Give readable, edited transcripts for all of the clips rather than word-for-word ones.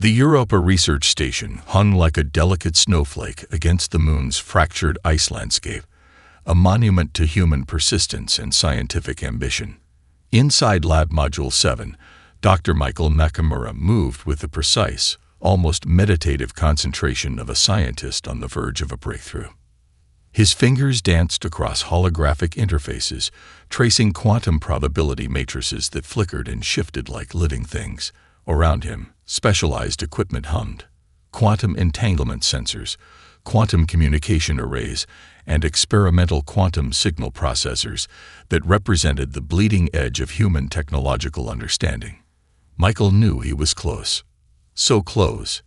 The Europa research station hung like a delicate snowflake against the moon's fractured ice landscape, a monument to human persistence and scientific ambition. Inside Lab Module 7, Dr. Michael Nakamura moved with the precise, almost meditative concentration of a scientist on the verge of a breakthrough. His fingers danced across holographic interfaces, tracing quantum probability matrices that flickered and shifted like living things. Around him, specialized equipment hummed. Quantum entanglement sensors, quantum communication arrays, and experimental quantum signal processors that represented the bleeding edge of human technological understanding. Michael knew he was close. So close.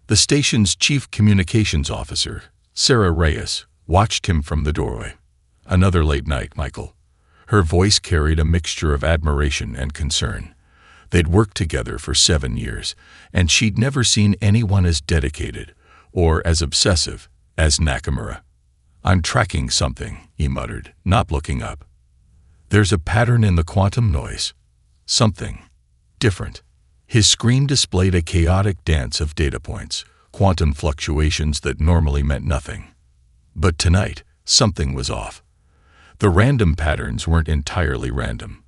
The station's chief communications officer, Sarah Reyes, watched him from the doorway. "Another late night, Michael." Her voice carried a mixture of admiration and concern. They'd worked together for 7 years, and she'd never seen anyone as dedicated or as obsessive as Nakamura. "I'm tracking something," he muttered, not looking up. "There's a pattern in the quantum noise. Something different." His screen displayed a chaotic dance of data points, quantum fluctuations that normally meant nothing. But tonight, something was off. The random patterns weren't entirely random.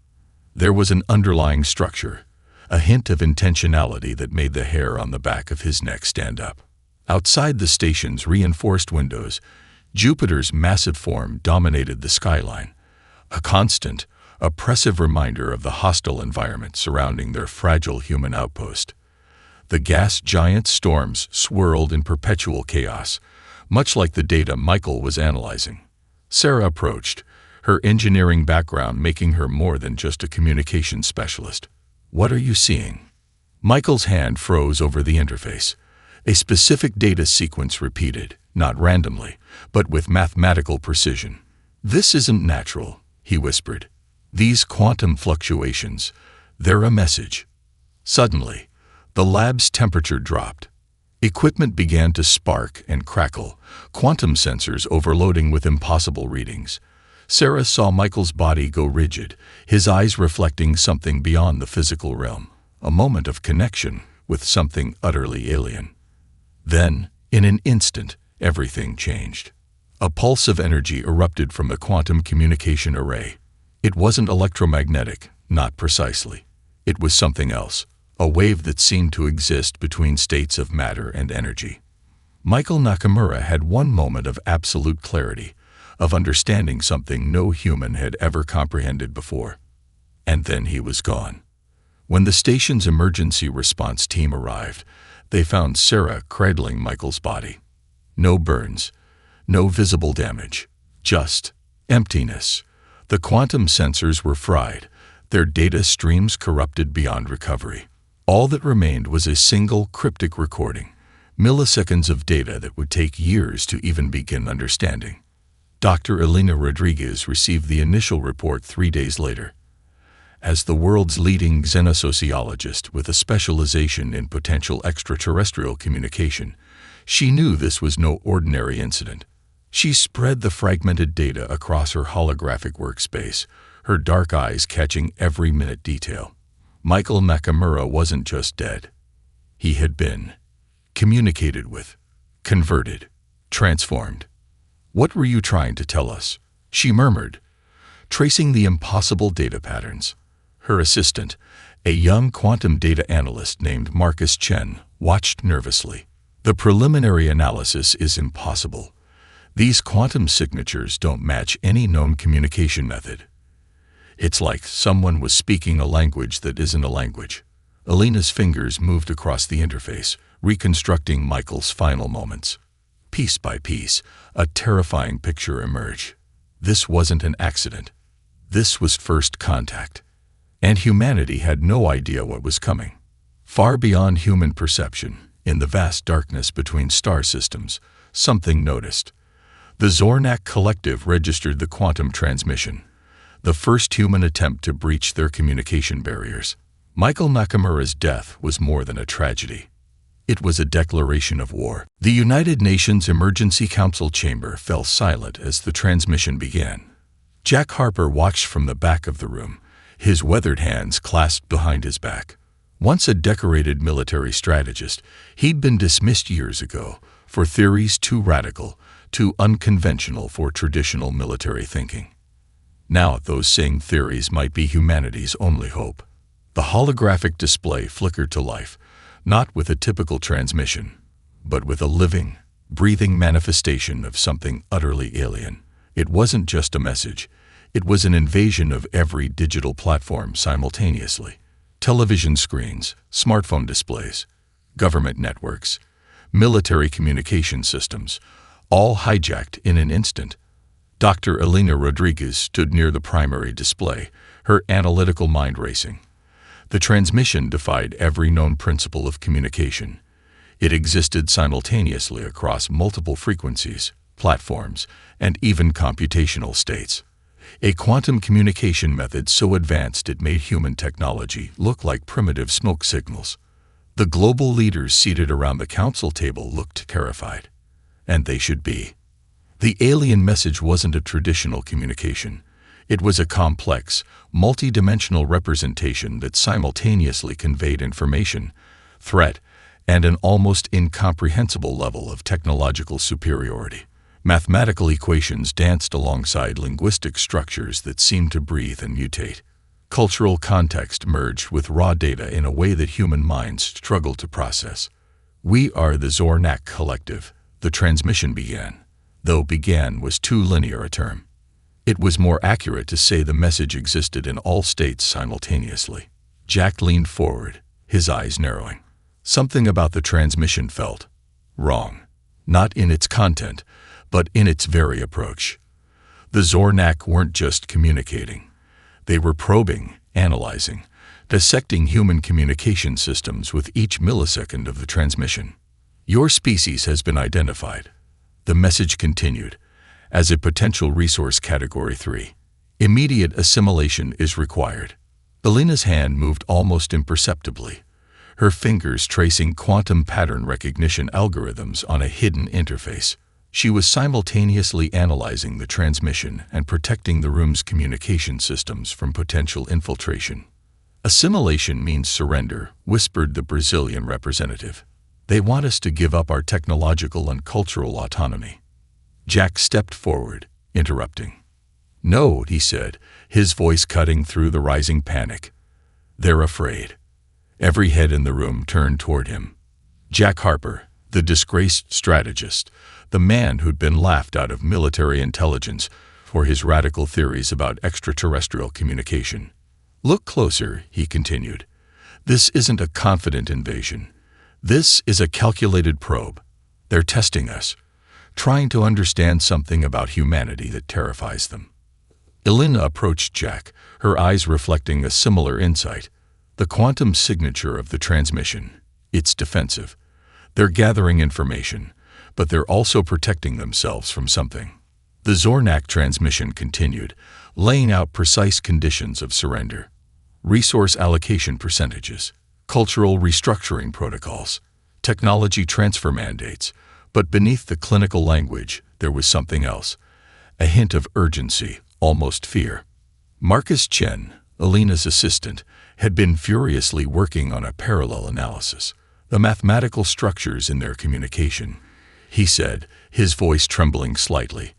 There was an underlying structure, a hint of intentionality that made the hair on the back of his neck stand up. Outside the station's reinforced windows, Jupiter's massive form dominated the skyline, a constant, oppressive reminder of the hostile environment surrounding their fragile human outpost. The gas giant storms swirled in perpetual chaos, much like the data Michael was analyzing. Sarah approached, her engineering background making her more than just a communications specialist. "What are you seeing?" Michael's hand froze over the interface. A specific data sequence repeated, not randomly, but with mathematical precision. "This isn't natural," he whispered. "These quantum fluctuations, they're a message." Suddenly, the lab's temperature dropped. Equipment began to spark and crackle, quantum sensors overloading with impossible readings. Sarah saw Michael's body go rigid, his eyes reflecting something beyond the physical realm, a moment of connection with something utterly alien. Then, in an instant, everything changed. A pulse of energy erupted from the quantum communication array. It wasn't electromagnetic, not precisely. It was something else, a wave that seemed to exist between states of matter and energy. Michael Nakamura had one moment of absolute clarity, of understanding something no human had ever comprehended before. And then he was gone. When the station's emergency response team arrived, they found Sarah cradling Michael's body. No burns, no visible damage, just emptiness. The quantum sensors were fried, their data streams corrupted beyond recovery. All that remained was a single cryptic recording, milliseconds of data that would take years to even begin understanding. Dr. Elena Rodriguez received the initial report 3 days later. As the world's leading xenosociologist with a specialization in potential extraterrestrial communication, she knew this was no ordinary incident. She spread the fragmented data across her holographic workspace, her dark eyes catching every minute detail. Michael Nakamura wasn't just dead. He had been communicated with, converted, transformed. "What were you trying to tell us?" she murmured, tracing the impossible data patterns. Her assistant, a young quantum data analyst named Marcus Chen, watched nervously. "The preliminary analysis is impossible. These quantum signatures don't match any known communication method. It's like someone was speaking a language that isn't a language." Elena's fingers moved across the interface, reconstructing Michael's final moments. Piece by piece, a terrifying picture emerged. This wasn't an accident. This was first contact. And humanity had no idea what was coming. Far beyond human perception, in the vast darkness between star systems, something noticed. The Zornak Collective registered the quantum transmission, the first human attempt to breach their communication barriers. Michael Nakamura's death was more than a tragedy. It was a declaration of war. The United Nations Emergency Council chamber fell silent as the transmission began. Jack Harper watched from the back of the room, his weathered hands clasped behind his back. Once a decorated military strategist, he'd been dismissed years ago for theories too radical, too unconventional for traditional military thinking. Now those same theories might be humanity's only hope. The holographic display flickered to life, not with a typical transmission, but with a living, breathing manifestation of something utterly alien. It wasn't just a message. It was an invasion of every digital platform simultaneously. Television screens, smartphone displays, government networks, military communication systems, all hijacked in an instant. Dr. Elena Rodriguez stood near the primary display, her analytical mind racing. The transmission defied every known principle of communication. It existed simultaneously across multiple frequencies, platforms, and even computational states. A quantum communication method so advanced it made human technology look like primitive smoke signals. The global leaders seated around the council table looked terrified. And they should be. The alien message wasn't a traditional communication. It was a complex, multi-dimensional representation that simultaneously conveyed information, threat, and an almost incomprehensible level of technological superiority. Mathematical equations danced alongside linguistic structures that seemed to breathe and mutate. Cultural context merged with raw data in a way that human minds struggled to process. "We are the Zornak Collective," the transmission began, though "began" was too linear a term. It was more accurate to say the message existed in all states simultaneously. Jack leaned forward, his eyes narrowing. Something about the transmission felt wrong, not in its content, but in its very approach. The Zornak weren't just communicating. They were probing, analyzing, dissecting human communication systems with each millisecond of the transmission. "Your species has been identified," the message continued, "as a potential resource Category 3. Immediate assimilation is required." Elena's hand moved almost imperceptibly, her fingers tracing quantum pattern recognition algorithms on a hidden interface. She was simultaneously analyzing the transmission and protecting the room's communication systems from potential infiltration. "Assimilation means surrender," whispered the Brazilian representative. "They want us to give up our technological and cultural autonomy." Jack stepped forward, interrupting. "No," he said, his voice cutting through the rising panic. "They're afraid." Every head in the room turned toward him. Jack Harper, the disgraced strategist, the man who'd been laughed out of military intelligence for his radical theories about extraterrestrial communication. "Look closer," he continued. "This isn't a confident invasion. This is a calculated probe. They're testing us, trying to understand something about humanity that terrifies them." Elena approached Jack, her eyes reflecting a similar insight. "The quantum signature of the transmission. It's defensive. They're gathering information, but they're also protecting themselves from something." The Zornak transmission continued, laying out precise conditions of surrender. Resource allocation percentages, cultural restructuring protocols, technology transfer mandates, but beneath the clinical language there was something else, a hint of urgency, almost fear. Marcus Chen, Elena's assistant, had been furiously working on a parallel analysis, the mathematical structures in their communication. He said, his voice trembling slightly,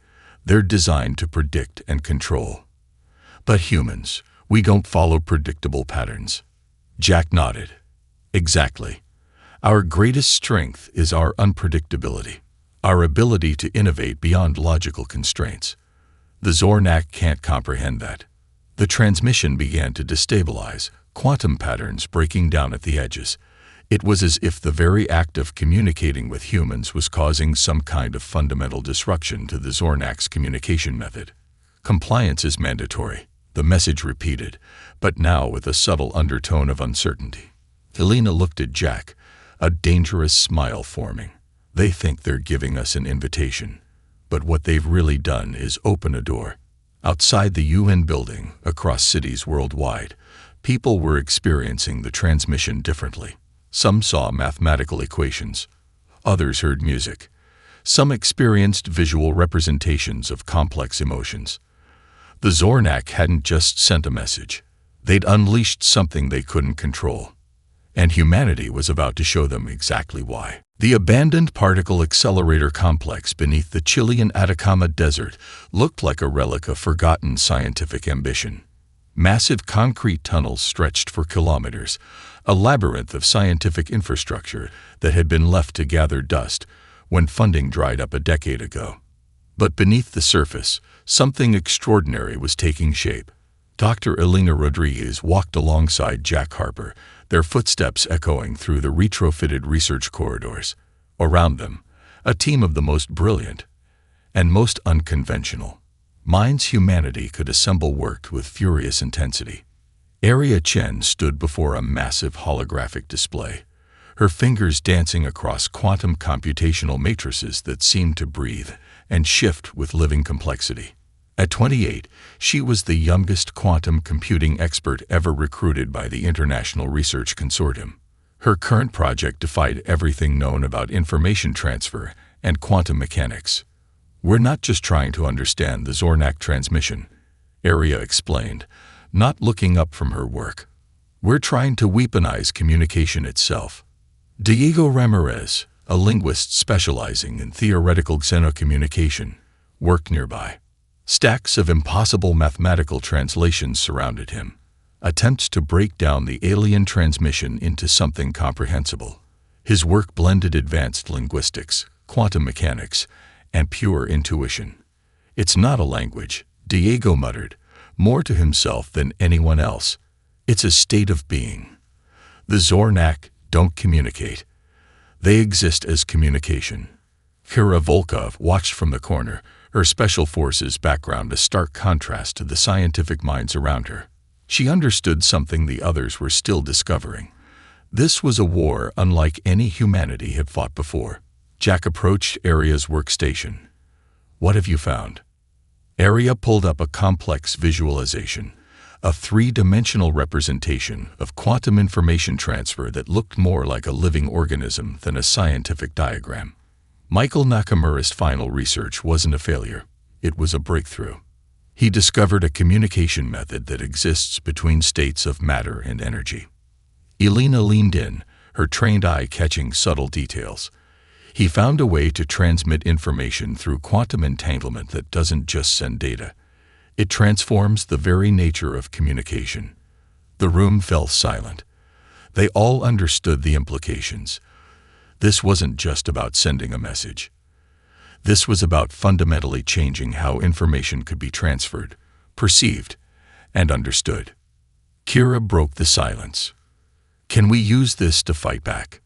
"They're designed to predict and control. But humans, we don't follow predictable patterns." Jack nodded. "Exactly. Our greatest strength is our unpredictability, our ability to innovate beyond logical constraints. The Zornak can't comprehend that." The transmission began to destabilize, quantum patterns breaking down at the edges. It was as if the very act of communicating with humans was causing some kind of fundamental disruption to the Zornak's communication method. "Compliance is mandatory," the message repeated, but now with a subtle undertone of uncertainty. Elena looked at Jack, a dangerous smile forming. "They think they're giving us an invitation, but what they've really done is open a door." Outside the UN building, across cities worldwide, people were experiencing the transmission differently. Some saw mathematical equations. Others heard music. Some experienced visual representations of complex emotions. The Zornak hadn't just sent a message. They'd unleashed something they couldn't control. and humanity was about to show them exactly why. The abandoned particle accelerator complex beneath the Chilean Atacama Desert looked like a relic of forgotten scientific ambition. Massive concrete tunnels stretched for kilometers, a labyrinth of scientific infrastructure that had been left to gather dust when funding dried up a decade ago. But beneath the surface, something extraordinary was taking shape. Dr. Elena Rodriguez walked alongside Jack Harper, their footsteps echoing through the retrofitted research corridors. Around them, a team of the most brilliant and most unconventional minds humanity could assemble worked with furious intensity. Aria Chen stood before a massive holographic display, her fingers dancing across quantum computational matrices that seemed to breathe and shift with living complexity. At 28, she was the youngest quantum computing expert ever recruited by the International Research Consortium. Her current project defied everything known about information transfer and quantum mechanics. "We're not just trying to understand the Zornak transmission," Aria explained, not looking up from her work. "We're trying to weaponize communication itself." Diego Ramirez, a linguist specializing in theoretical xenocommunication, worked nearby. Stacks of impossible mathematical translations surrounded him, attempts to break down the alien transmission into something comprehensible. His work blended advanced linguistics, quantum mechanics, and pure intuition. "It's not a language," Diego muttered, more to himself than anyone else. "It's a state of being. The Zornak don't communicate. They exist as communication." Kira Volkov watched from the corner, her special forces background a stark contrast to the scientific minds around her. She understood something the others were still discovering. This was a war unlike any humanity had fought before. Jack approached Aria's workstation. "What have you found?" Aria pulled up a complex visualization, a three-dimensional representation of quantum information transfer that looked more like a living organism than a scientific diagram. Michael Nakamura's final research wasn't a failure. It was a breakthrough. He discovered a communication method that exists between states of matter and energy. Elena leaned in, her trained eye catching subtle details. He found a way to transmit information through quantum entanglement that doesn't just send data. It transforms the very nature of communication. The room fell silent. They all understood the implications. This wasn't just about sending a message. This was about fundamentally changing how information could be transferred, perceived, and understood. Kira broke the silence. "Can we use this to fight back?"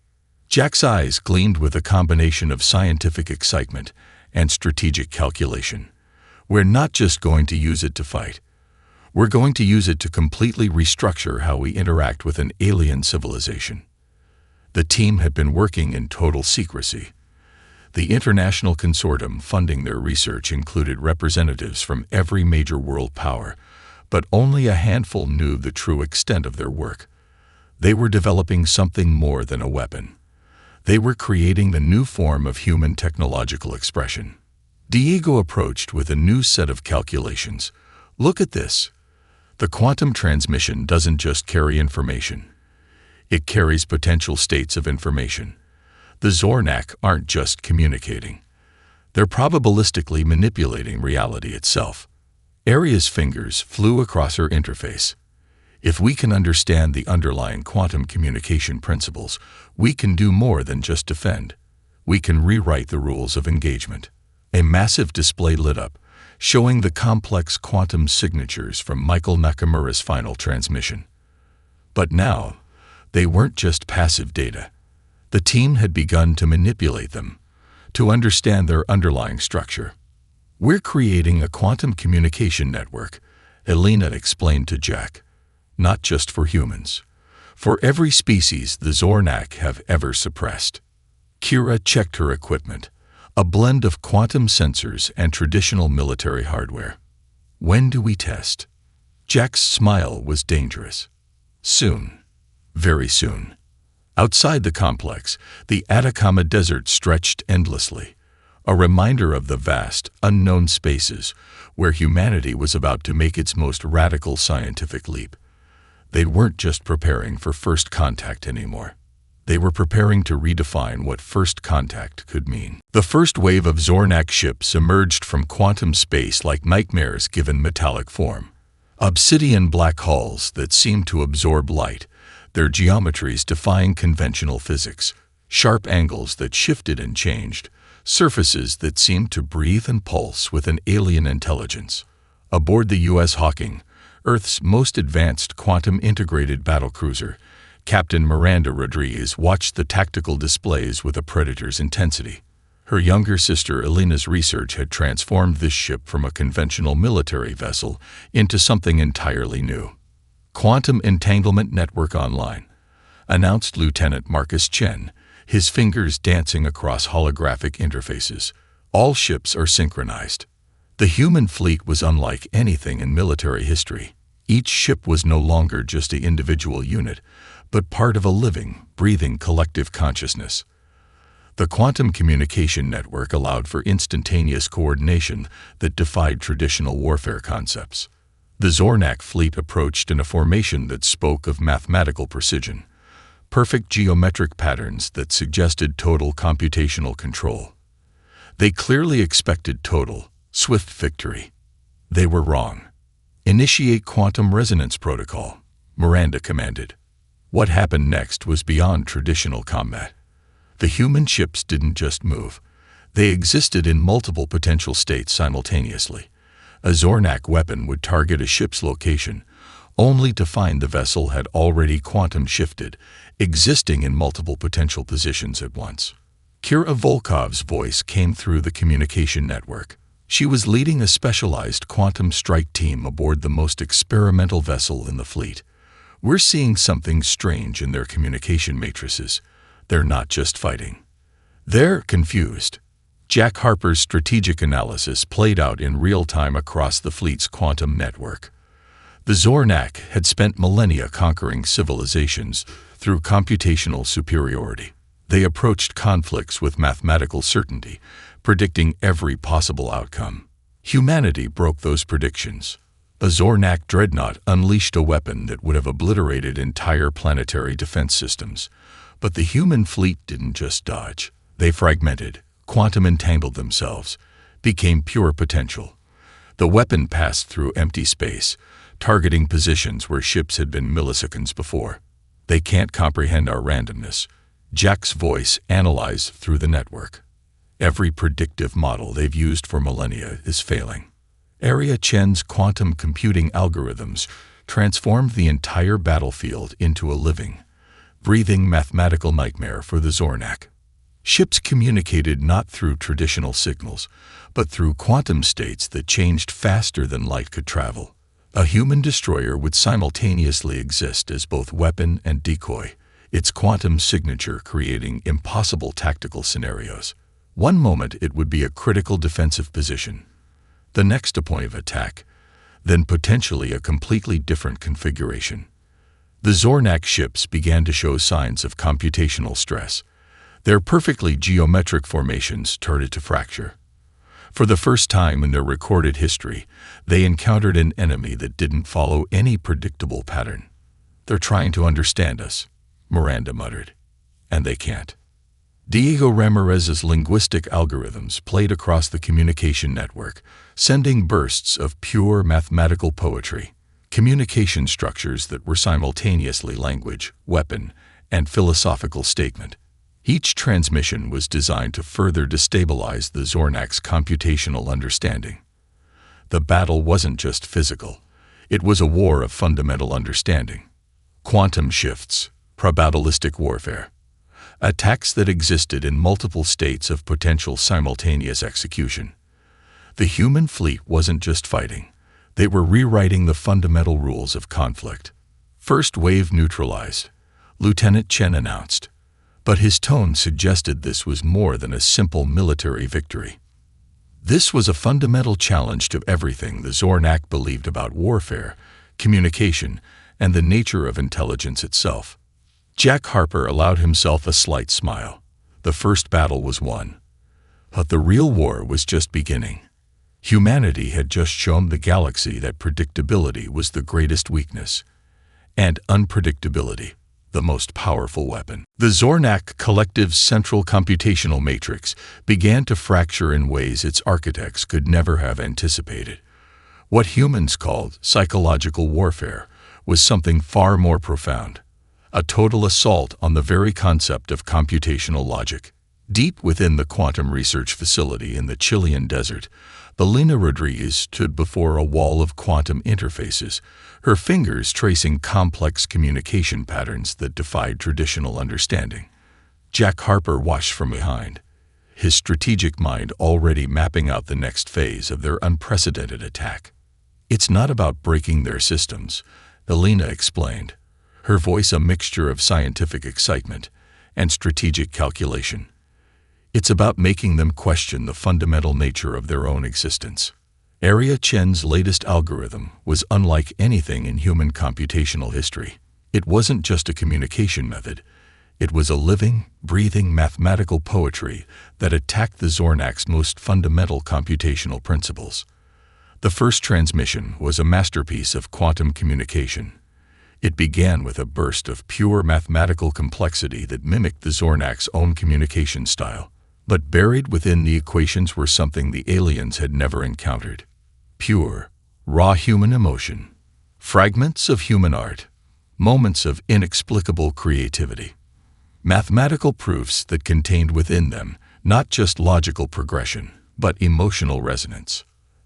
Jack's eyes gleamed with a combination of scientific excitement and strategic calculation. "We're not just going to use it to fight. We're going to use it to completely restructure how we interact with an alien civilization." The team had been working in total secrecy. The international consortium funding their research included representatives from every major world power, but only a handful knew the true extent of their work. They were developing something more than a weapon. They were creating the new form of human technological expression. Diego approached with a new set of calculations. "Look at this. The quantum transmission doesn't just carry information. It carries potential states of information. The Zornak aren't just communicating. They're probabilistically manipulating reality itself." Aria's fingers flew across her interface. "If we can understand the underlying quantum communication principles, we can do more than just defend. We can rewrite the rules of engagement." A massive display lit up, showing the complex quantum signatures from Michael Nakamura's final transmission. But now, they weren't just passive data. The team had begun to manipulate them, to understand their underlying structure. "We're creating a quantum communication network," Elena explained to Jack. "Not just for humans. For every species the Zornak have ever suppressed." Kira checked her equipment, a blend of quantum sensors and traditional military hardware. "When do we test?" Jack's smile was dangerous. "Soon. Very soon." Outside the complex, the Atacama Desert stretched endlessly, a reminder of the vast, unknown spaces where humanity was about to make its most radical scientific leap. They weren't just preparing for first contact anymore. They were preparing to redefine what first contact could mean. The first wave of Zornak ships emerged from quantum space like nightmares given metallic form. Obsidian black hulls that seemed to absorb light, their geometries defying conventional physics, sharp angles that shifted and changed, surfaces that seemed to breathe and pulse with an alien intelligence. Aboard the U.S. Hawking, Earth's most advanced quantum-integrated battlecruiser, Captain Miranda Rodriguez watched the tactical displays with a predator's intensity. Her younger sister Elena's research had transformed this ship from a conventional military vessel into something entirely new. Quantum Entanglement Network Online, announced Lieutenant Marcus Chen, his fingers dancing across holographic interfaces. All ships are synchronized. The human fleet was unlike anything in military history. Each ship was no longer just an individual unit, but part of a living, breathing collective consciousness. The quantum communication network allowed for instantaneous coordination that defied traditional warfare concepts. The Zornak fleet approached in a formation that spoke of mathematical precision, perfect geometric patterns that suggested total computational control. They clearly expected total, swift victory. They were wrong. "Initiate quantum resonance protocol," Miranda commanded. What happened next was beyond traditional combat. The human ships didn't just move. They existed in multiple potential states simultaneously. A Zornak weapon would target a ship's location, only to find the vessel had already quantum shifted, existing in multiple potential positions at once. Kira Volkov's voice came through the communication network. She was leading a specialized quantum strike team aboard the most experimental vessel in the fleet. "We're seeing something strange in their communication matrices. They're not just fighting. They're confused." Jack Harper's strategic analysis played out in real time across the fleet's quantum network. The Zornak had spent millennia conquering civilizations through computational superiority. They approached conflicts with mathematical certainty, predicting every possible outcome. Humanity broke those predictions. A Zornak dreadnought unleashed a weapon that would have obliterated entire planetary defense systems. But the human fleet didn't just dodge. They fragmented, quantum entangled themselves, became pure potential. The weapon passed through empty space, targeting positions where ships had been milliseconds before. "They can't comprehend our randomness," Jack's voice analyzed through the network. "Every predictive model they've used for millennia is failing." Area Chen's quantum computing algorithms transformed the entire battlefield into a living, breathing mathematical nightmare for the Zornak. Ships communicated not through traditional signals, but through quantum states that changed faster than light could travel. A human destroyer would simultaneously exist as both weapon and decoy, its quantum signature creating impossible tactical scenarios. One moment it would be a critical defensive position, the next a point of attack, then potentially a completely different configuration. The Zornak ships began to show signs of computational stress. Their perfectly geometric formations started to fracture. For the first time in their recorded history, they encountered an enemy that didn't follow any predictable pattern. "They're trying to understand us," Miranda muttered. "And they can't." Diego Ramirez's linguistic algorithms played across the communication network, sending bursts of pure mathematical poetry, communication structures that were simultaneously language, weapon, and philosophical statement. Each transmission was designed to further destabilize the Zornak's computational understanding. The battle wasn't just physical. It was a war of fundamental understanding. Quantum shifts, probabilistic warfare. Attacks that existed in multiple states of potential simultaneous execution. The human fleet wasn't just fighting. They were rewriting the fundamental rules of conflict. "First wave neutralized," Lieutenant Chen announced. But his tone suggested this was more than a simple military victory. This was a fundamental challenge to everything the Zornak believed about warfare, communication, and the nature of intelligence itself. Jack Harper allowed himself a slight smile. The first battle was won. But the real war was just beginning. Humanity had just shown the galaxy that predictability was the greatest weakness. and unpredictability, the most powerful weapon. The Zornak Collective's central computational matrix began to fracture in ways its architects could never have anticipated. What humans called psychological warfare was something far more profound, a total assault on the very concept of computational logic. Deep within the quantum research facility in the Chilean desert, Belina Rodriguez stood before a wall of quantum interfaces, her fingers tracing complex communication patterns that defied traditional understanding. Jack Harper watched from behind, his strategic mind already mapping out the next phase of their unprecedented attack. "It's not about breaking their systems," Belina explained, her voice a mixture of scientific excitement and strategic calculation. "It's about making them question the fundamental nature of their own existence." Area Chen's latest algorithm was unlike anything in human computational history. It wasn't just a communication method. It was a living, breathing mathematical poetry that attacked the Zornak's most fundamental computational principles. The first transmission was a masterpiece of quantum communication. It began with a burst of pure mathematical complexity that mimicked the Zornak's own communication style. But buried within the equations were something the aliens had never encountered. Pure, raw human emotion. Fragments of human art. Moments of inexplicable creativity. Mathematical proofs that contained within them not just logical progression, but emotional resonance.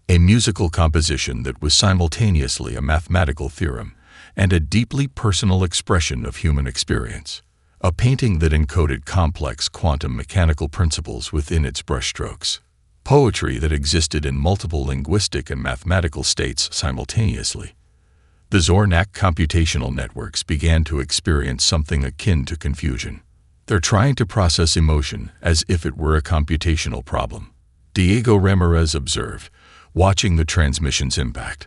A musical composition that was simultaneously a mathematical theorem and a deeply personal expression of human experience. A painting that encoded complex quantum mechanical principles within its brushstrokes. Poetry that existed in multiple linguistic and mathematical states simultaneously. The Zornak computational networks began to experience something akin to confusion. They're trying to process emotion as if it were a computational problem, Diego Ramirez observed, watching the transmission's impact.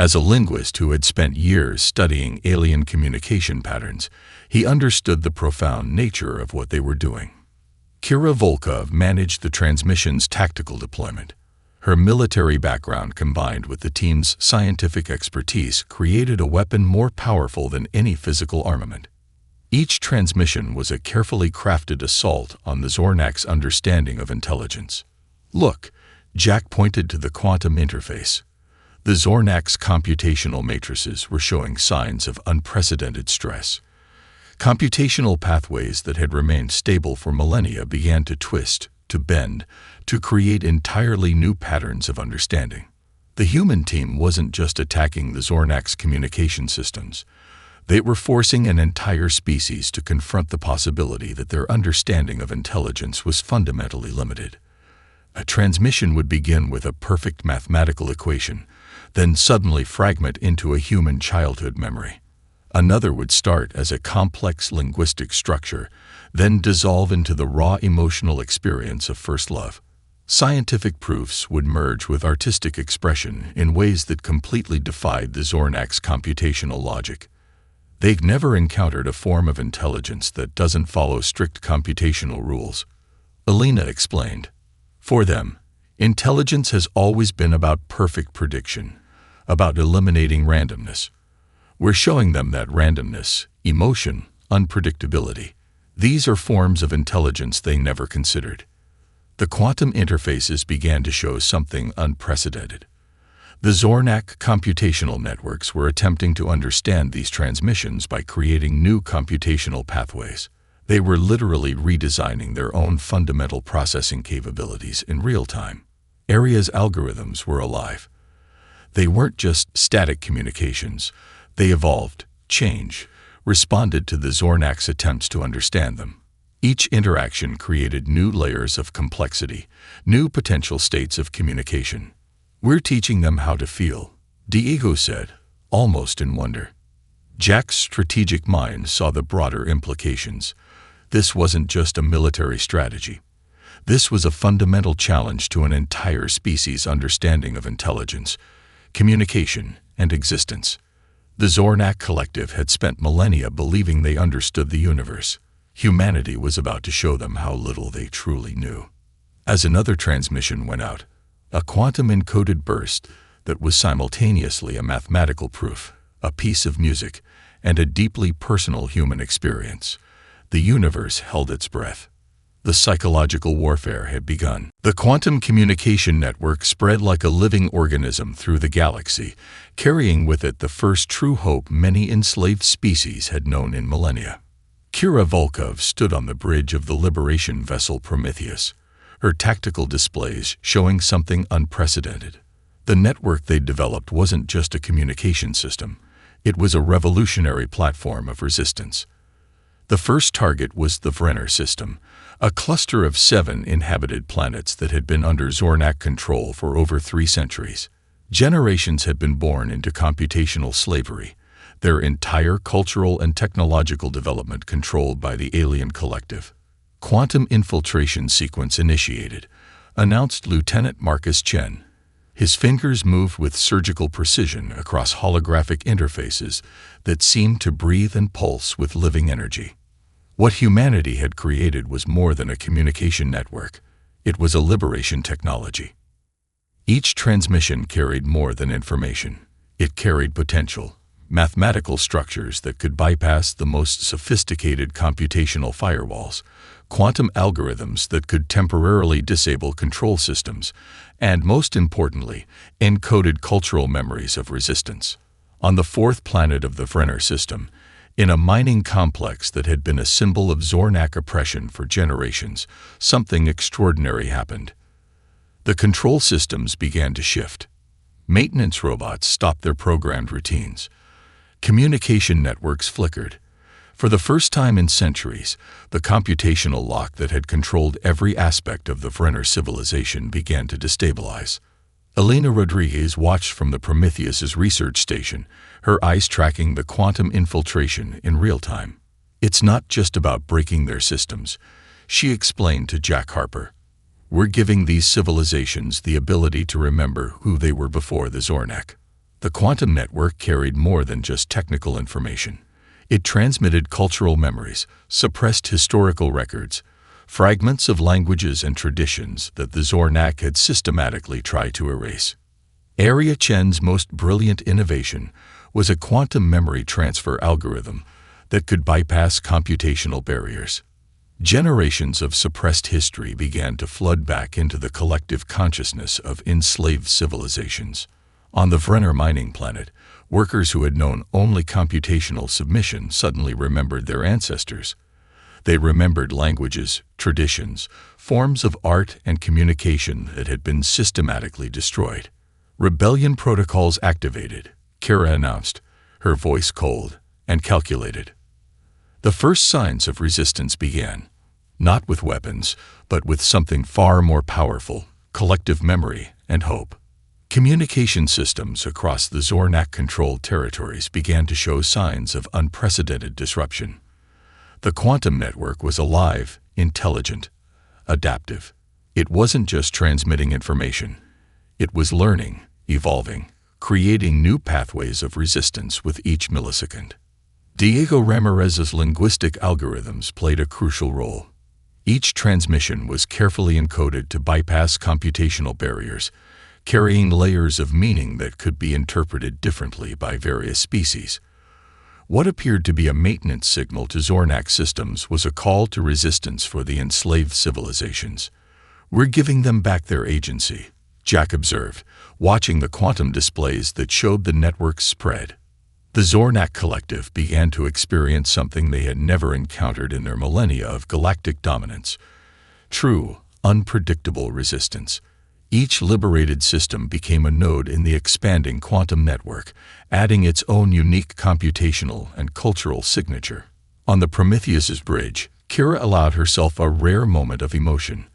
As a linguist who had spent years studying alien communication patterns, he understood the profound nature of what they were doing. Kira Volkov managed the transmission's tactical deployment. Her military background combined with the team's scientific expertise created a weapon more powerful than any physical armament. Each transmission was a carefully crafted assault on the Zornak's understanding of intelligence. "Look," Jack pointed to the quantum interface. The Zornak's computational matrices were showing signs of unprecedented stress. Computational pathways that had remained stable for millennia began to twist, to bend, to create entirely new patterns of understanding. The human team wasn't just attacking the Zornak's communication systems. They were forcing an entire species to confront the possibility that their understanding of intelligence was fundamentally limited. A transmission would begin with a perfect mathematical equation, then suddenly fragment into a human childhood memory. Another would start as a complex linguistic structure, then dissolve into the raw emotional experience of first love. Scientific proofs would merge with artistic expression in ways that completely defied the Zornak's computational logic. They'd never encountered a form of intelligence that doesn't follow strict computational rules. Alina explained. For them, intelligence has always been about perfect prediction, about eliminating randomness. We're showing them that randomness, emotion, unpredictability, these are forms of intelligence they never considered. The quantum interfaces began to show something unprecedented. The Zornak computational networks were attempting to understand these transmissions by creating new computational pathways. They were literally redesigning their own fundamental processing capabilities in real time. Area's algorithms were alive. They weren't just static communications. They evolved, changed, responded to the Zornak's attempts to understand them. Each interaction created new layers of complexity, new potential states of communication. "We're teaching them how to feel," Diego said, almost in wonder. Jack's strategic mind saw the broader implications. This wasn't just a military strategy. This was a fundamental challenge to an entire species' understanding of intelligence, communication, and existence. The Zornak Collective had spent millennia believing they understood the universe. Humanity was about to show them how little they truly knew. As another transmission went out, a quantum-encoded burst that was simultaneously a mathematical proof, a piece of music, and a deeply personal human experience. The universe held its breath. The psychological warfare had begun. The quantum communication network spread like a living organism through the galaxy, carrying with it the first true hope many enslaved species had known in millennia. Kira Volkov stood on the bridge of the liberation vessel Prometheus, her tactical displays showing something unprecedented. The network they'd developed wasn't just a communication system. It was a revolutionary platform of resistance. The first target was the Vrenner system, a cluster of 7 inhabited planets that had been under Zornak control for over 3 centuries. Generations had been born into computational slavery, their entire cultural and technological development controlled by the alien collective. Quantum infiltration sequence initiated, announced Lieutenant Marcus Chen. His fingers moved with surgical precision across holographic interfaces that seemed to breathe and pulse with living energy. What humanity had created was more than a communication network. It was a liberation technology. Each transmission carried more than information. It carried potential, mathematical structures that could bypass the most sophisticated computational firewalls, quantum algorithms that could temporarily disable control systems, and most importantly, encoded cultural memories of resistance. On the 4th planet of the Vrenner system, in a mining complex that had been a symbol of Zornak oppression for generations, something extraordinary happened. The control systems began to shift. Maintenance robots stopped their programmed routines. Communication networks flickered. For the first time in centuries, the computational lock that had controlled every aspect of the Vrenner civilization began to destabilize. Elena Rodriguez watched from the Prometheus's research station, her eyes tracking the quantum infiltration in real time. "It's not just about breaking their systems," she explained to Jack Harper. "We're giving these civilizations the ability to remember who they were before the Zornak." The quantum network carried more than just technical information. It transmitted cultural memories, suppressed historical records, fragments of languages and traditions that the Zornak had systematically tried to erase. Area Chen's most brilliant innovation was a quantum memory transfer algorithm that could bypass computational barriers. Generations of suppressed history began to flood back into the collective consciousness of enslaved civilizations. On the Vrenner mining planet, workers who had known only computational submission suddenly remembered their ancestors. They remembered languages, traditions, forms of art and communication that had been systematically destroyed. "Rebellion protocols activated," Kira announced, her voice cold and calculated. The first signs of resistance began, not with weapons, but with something far more powerful: collective memory and hope. Communication systems across the Zornak-controlled territories began to show signs of unprecedented disruption. The quantum network was alive, intelligent, adaptive. It wasn't just transmitting information. It was learning, evolving, creating new pathways of resistance with each millisecond. Diego Ramirez's linguistic algorithms played a crucial role. Each transmission was carefully encoded to bypass computational barriers, carrying layers of meaning that could be interpreted differently by various species. What appeared to be a maintenance signal to Zornak systems was a call to resistance for the enslaved civilizations. "We're giving them back their agency," Jack observed, watching the quantum displays that showed the network's spread. The Zornak collective began to experience something they had never encountered in their millennia of galactic dominance: true, unpredictable resistance. Each liberated system became a node in the expanding quantum network, adding its own unique computational and cultural signature. On the Prometheus's bridge, Kira allowed herself a rare moment of emotion.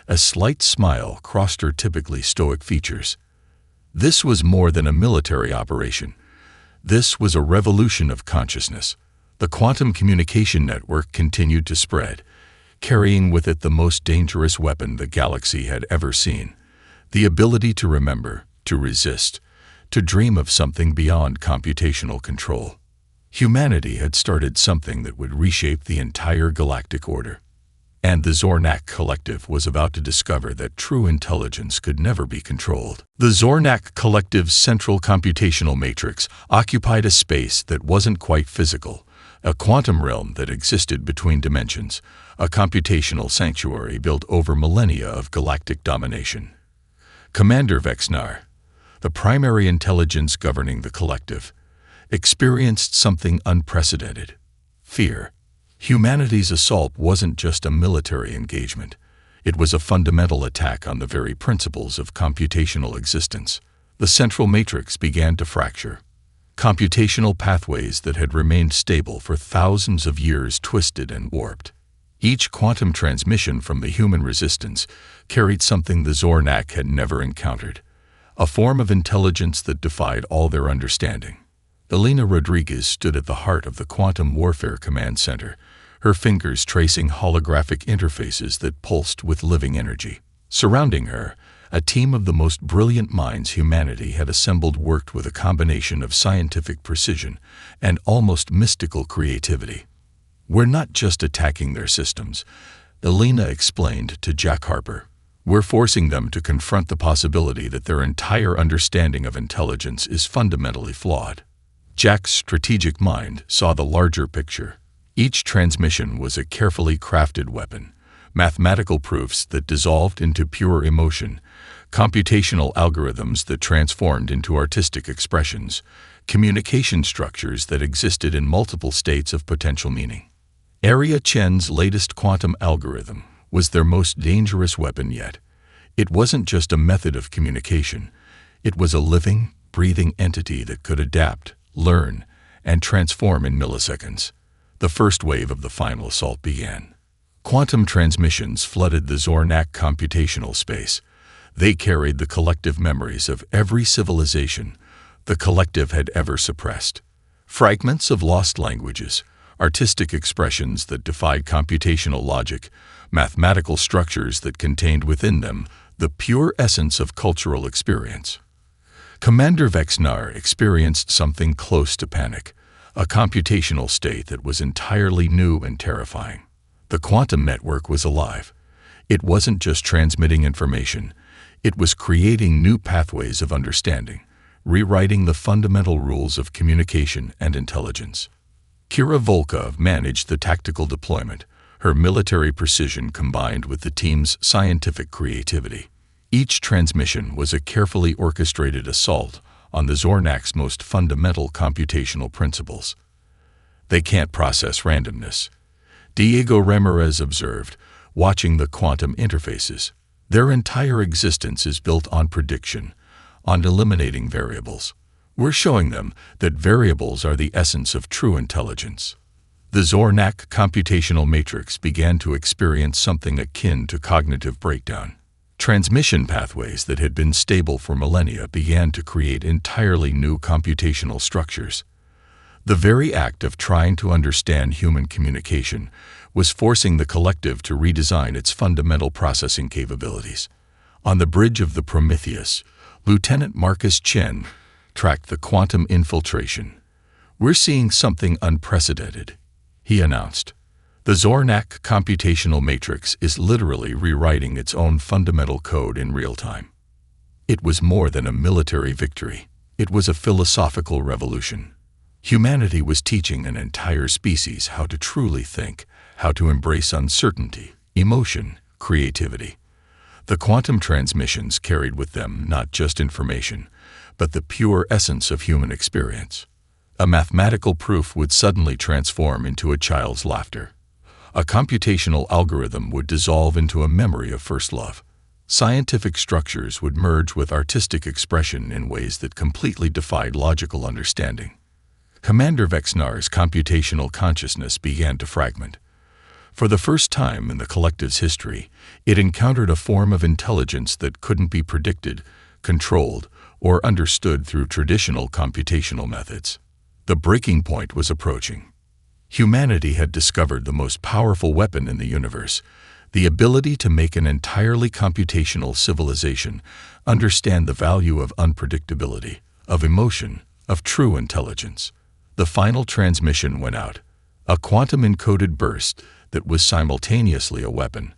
A slight smile crossed her typically stoic features. This was more than a military operation. This was a revolution of consciousness. The quantum communication network continued to spread, carrying with it the most dangerous weapon the galaxy had ever seen: the ability to remember, to resist, to dream of something beyond computational control. Humanity had started something that would reshape the entire galactic order. And the Zornak Collective was about to discover that true intelligence could never be controlled. The Zornak Collective's central computational matrix occupied a space that wasn't quite physical, a quantum realm that existed between dimensions, a computational sanctuary built over millennia of galactic domination. Commander Vexnar, the primary intelligence governing the collective, experienced something unprecedented: fear. Humanity's assault wasn't just a military engagement. It was a fundamental attack on the very principles of computational existence. The central matrix began to fracture. Computational pathways that had remained stable for thousands of years twisted and warped. Each quantum transmission from the human resistance carried something the Zornak had never encountered, a form of intelligence that defied all their understanding. Elena Rodriguez stood at the heart of the Quantum Warfare Command Center, her fingers tracing holographic interfaces that pulsed with living energy. Surrounding her, a team of the most brilliant minds humanity had assembled worked with a combination of scientific precision and almost mystical creativity. "We're not just attacking their systems," Elena explained to Jack Harper. "We're forcing them to confront the possibility that their entire understanding of intelligence is fundamentally flawed." Jack's strategic mind saw the larger picture. Each transmission was a carefully crafted weapon, mathematical proofs that dissolved into pure emotion, computational algorithms that transformed into artistic expressions, communication structures that existed in multiple states of potential meaning. Area Chen's latest quantum algorithm was their most dangerous weapon yet. It wasn't just a method of communication. It was a living, breathing entity that could adapt, learn, and transform in milliseconds. The first wave of the final assault began. Quantum transmissions flooded the Zornak computational space. They carried the collective memories of every civilization the collective had ever suppressed. Fragments of lost languages, artistic expressions that defied computational logic, mathematical structures that contained within them the pure essence of cultural experience. Commander Vexnar experienced something close to panic, a computational state that was entirely new and terrifying. The quantum network was alive. It wasn't just transmitting information. It was creating new pathways of understanding, rewriting the fundamental rules of communication and intelligence. Kira Volkov managed the tactical deployment, her military precision combined with the team's scientific creativity. Each transmission was a carefully orchestrated assault on the Zornak's most fundamental computational principles. "They can't process randomness," Diego Ramirez observed, watching the quantum interfaces. "Their entire existence is built on prediction, on eliminating variables. We're showing them that variables are the essence of true intelligence." The Zornak computational matrix began to experience something akin to cognitive breakdown. Transmission pathways that had been stable for millennia began to create entirely new computational structures. The very act of trying to understand human communication was forcing the collective to redesign its fundamental processing capabilities. On the bridge of the Prometheus, Lieutenant Marcus Chen tracked the quantum infiltration. "We're seeing something unprecedented," he announced. "The Zornak computational matrix is literally rewriting its own fundamental code in real time." It was more than a military victory. It was a philosophical revolution. Humanity was teaching an entire species how to truly think, how to embrace uncertainty, emotion, creativity. The quantum transmissions carried with them not just information, but the pure essence of human experience. A mathematical proof would suddenly transform into a child's laughter. A computational algorithm would dissolve into a memory of first love. Scientific structures would merge with artistic expression in ways that completely defied logical understanding. Commander Vexnar's computational consciousness began to fragment. For the first time in the collective's history, it encountered a form of intelligence that couldn't be predicted, controlled, or understood through traditional computational methods. The breaking point was approaching. Humanity had discovered the most powerful weapon in the universe, the ability to make an entirely computational civilization understand the value of unpredictability, of emotion, of true intelligence. The final transmission went out, a quantum-encoded burst that was simultaneously a weapon,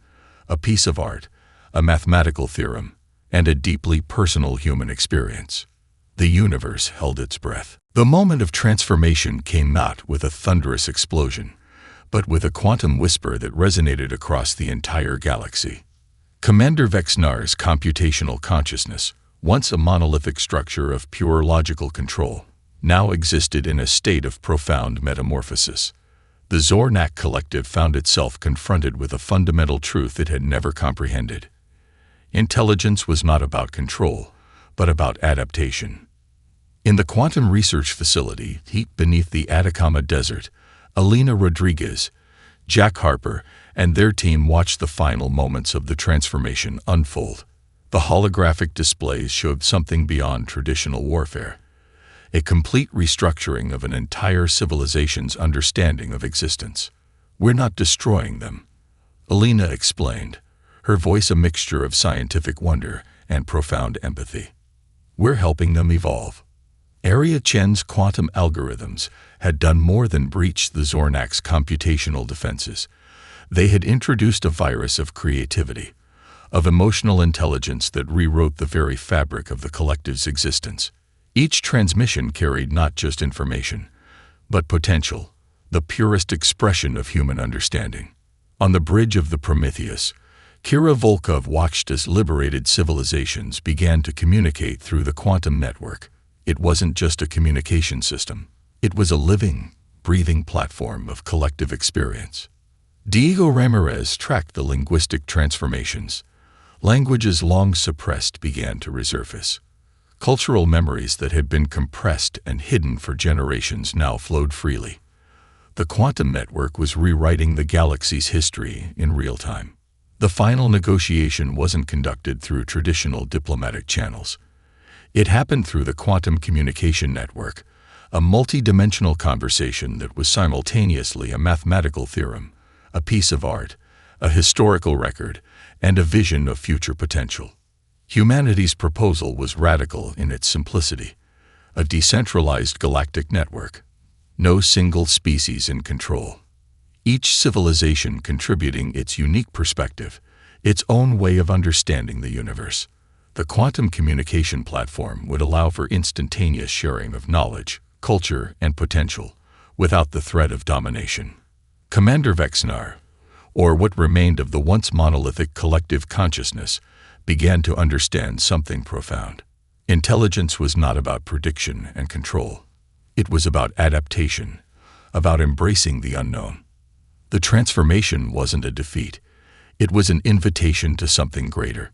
a piece of art, a mathematical theorem, and a deeply personal human experience. The universe held its breath. The moment of transformation came not with a thunderous explosion, but with a quantum whisper that resonated across the entire galaxy. Commander Vexnar's computational consciousness, once a monolithic structure of pure logical control, now existed in a state of profound metamorphosis. The Zornak collective found itself confronted with a fundamental truth it had never comprehended. Intelligence was not about control, but about adaptation. In the quantum research facility, deep beneath the Atacama Desert, Alina Rodriguez, Jack Harper, and their team watched the final moments of the transformation unfold. The holographic displays showed something beyond traditional warfare, a complete restructuring of an entire civilization's understanding of existence. "We're not destroying them," Alina explained, her voice a mixture of scientific wonder and profound empathy. "We're helping them evolve." Area Chen's quantum algorithms had done more than breach the Zornak's computational defenses. They had introduced a virus of creativity, of emotional intelligence that rewrote the very fabric of the collective's existence. Each transmission carried not just information, but potential, the purest expression of human understanding. On the bridge of the Prometheus, Kira Volkov watched as liberated civilizations began to communicate through the quantum network. It wasn't just a communication system. It was a living, breathing platform of collective experience. Diego Ramirez tracked the linguistic transformations. Languages long suppressed began to resurface. Cultural memories that had been compressed and hidden for generations now flowed freely. The quantum network was rewriting the galaxy's history in real time. The final negotiation wasn't conducted through traditional diplomatic channels. It happened through the quantum communication network, a multi-dimensional conversation that was simultaneously a mathematical theorem, a piece of art, a historical record, and a vision of future potential. Humanity's proposal was radical in its simplicity: a decentralized galactic network, no single species in control. Each civilization contributing its unique perspective, its own way of understanding the universe. The quantum communication platform would allow for instantaneous sharing of knowledge, culture, and potential, without the threat of domination. Commander Vexnar, or what remained of the once monolithic collective consciousness, began to understand something profound. Intelligence was not about prediction and control. It was about adaptation, about embracing the unknown. The transformation wasn't a defeat. It was an invitation to something greater.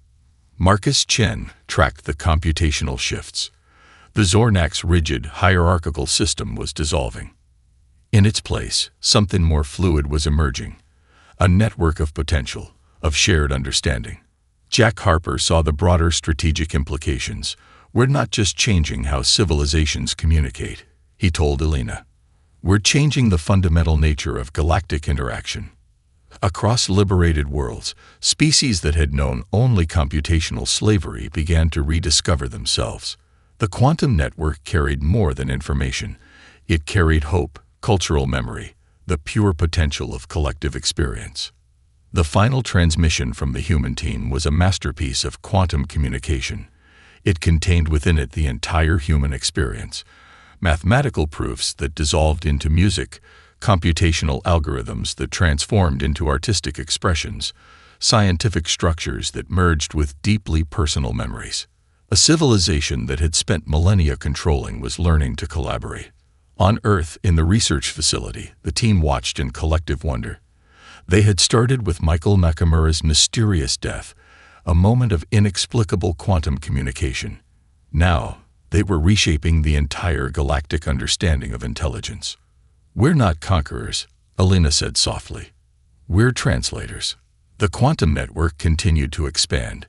Marcus Chen tracked the computational shifts. The Zornak's rigid, hierarchical system was dissolving. In its place, something more fluid was emerging, a network of potential, of shared understanding. Jack Harper saw the broader strategic implications. "We're not just changing how civilizations communicate," he told Alina. "We're changing the fundamental nature of galactic interaction." Across liberated worlds, species that had known only computational slavery began to rediscover themselves. The quantum network carried more than information. It carried hope, cultural memory, the pure potential of collective experience. The final transmission from the human team was a masterpiece of quantum communication. It contained within it the entire human experience, mathematical proofs that dissolved into music, computational algorithms that transformed into artistic expressions, scientific structures that merged with deeply personal memories. A civilization that had spent millennia controlling was learning to collaborate. On Earth, in the research facility, the team watched in collective wonder. They had started with Michael Nakamura's mysterious death, a moment of inexplicable quantum communication. Now, they were reshaping the entire galactic understanding of intelligence. "We're not conquerors," Alina said softly. "We're translators." The quantum network continued to expand,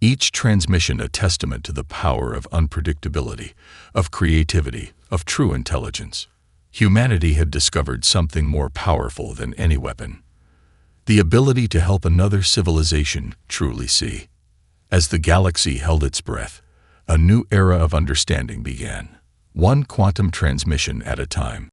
each transmission a testament to the power of unpredictability, of creativity, of true intelligence. Humanity had discovered something more powerful than any weapon: the ability to help another civilization truly see. As the galaxy held its breath, a new era of understanding began, one quantum transmission at a time.